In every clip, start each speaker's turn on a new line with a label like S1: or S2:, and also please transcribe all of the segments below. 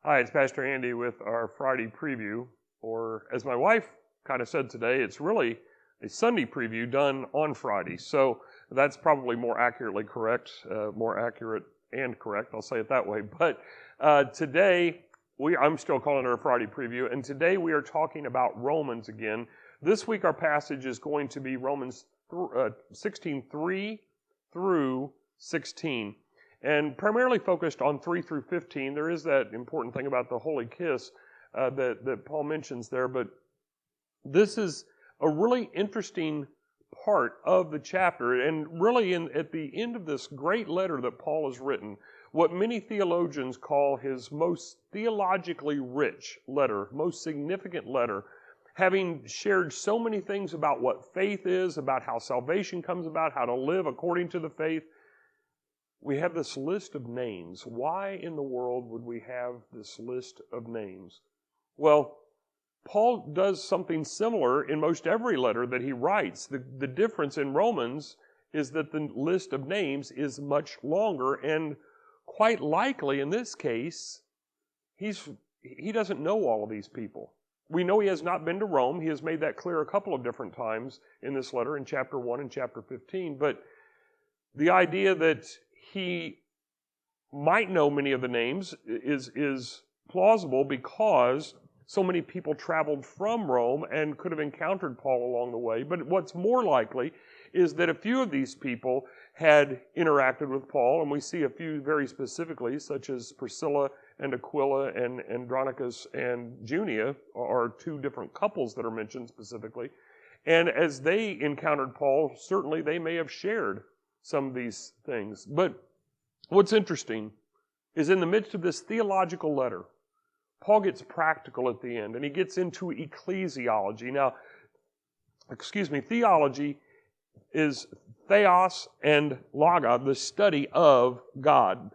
S1: Hi, it's Pastor Andy with our Friday preview, or as my wife kind of said today, it's really a Sunday preview done on Friday. So that's probably more accurately correct, more accurate and correct, I'll say it that way. But today, I'm still calling it a Friday preview, and today we are talking about Romans again. This week our passage is going to be Romans 16:3 through 16. And primarily focused on 3 through 15. There is that important thing about the holy kiss that Paul mentions there, but this is a really interesting part of the chapter, and really at the end of this great letter that Paul has written, what many theologians call his most theologically rich letter, most significant letter, having shared so many things about what faith is, about how salvation comes about, how to live according to the faith. We have this list of names. Why in the world would we have this list of names? Well, Paul does something similar in most every letter that he writes. The difference in Romans is that the list of names is much longer, and quite likely in this case, he doesn't know all of these people. We know he has not been to Rome. He has made that clear a couple of different times in this letter, in chapter 1 and chapter 15. But the idea that he might know many of the names is plausible because so many people traveled from Rome and could have encountered Paul along the way. But what's more likely is that a few of these people had interacted with Paul, and we see a few very specifically, such as Priscilla and Aquila and Andronicus and Junia are two different couples that are mentioned specifically. And as they encountered Paul, certainly they may have shared some of these things. But what's interesting is in the midst of this theological letter, Paul gets practical at the end, and he gets into ecclesiology. Now, theology is theos and loga, the study of God.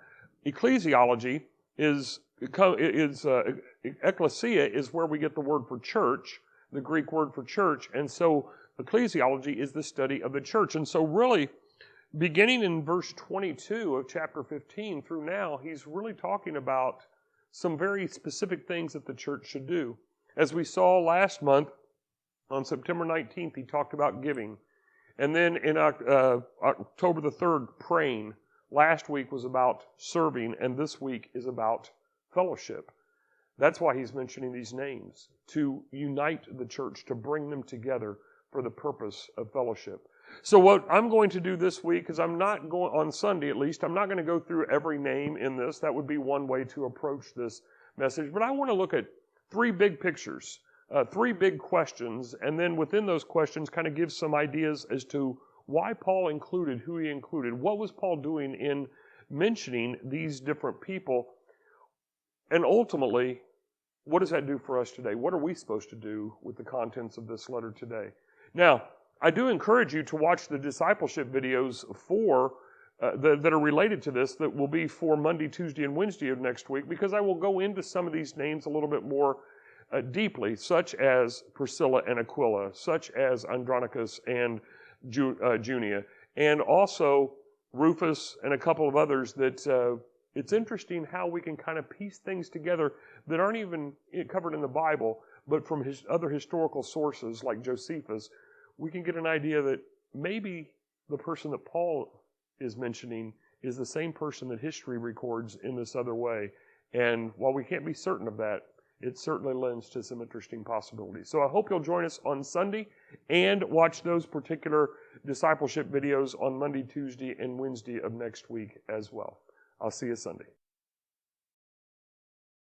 S1: Ecclesiology ecclesia is where we get the word for church, the Greek word for church, and so ecclesiology is the study of the church. And so really, beginning in verse 22 of chapter 15 through now, he's really talking about some very specific things that the church should do. As we saw last month, on September 19th, he talked about giving. And then in October the 3rd, praying. Last week was about serving, and this week is about fellowship. That's why he's mentioning these names, to unite the church, to bring them together for the purpose of fellowship. So what I'm going to do this week, because I'm not going, on Sunday at least, I'm not going to go through every name in this. That would be one way to approach this message. But I want to look at three big pictures, three big questions, and then within those questions kind of give some ideas as to why Paul included who he included. What was Paul doing in mentioning these different people? And ultimately, what does that do for us today? What are we supposed to do with the contents of this letter today? Now, I do encourage you to watch the discipleship videos that are related to this, that will be for Monday, Tuesday, and Wednesday of next week, because I will go into some of these names a little bit more deeply, such as Priscilla and Aquila, such as Andronicus and Junia, and also Rufus and a couple of others that it's interesting how we can kind of piece things together that aren't even covered in the Bible, but from other historical sources like Josephus, we can get an idea that maybe the person that Paul is mentioning is the same person that history records in this other way. And while we can't be certain of that, it certainly lends to some interesting possibilities. So I hope you'll join us on Sunday and watch those particular discipleship videos on Monday, Tuesday, and Wednesday of next week as well. I'll see you Sunday.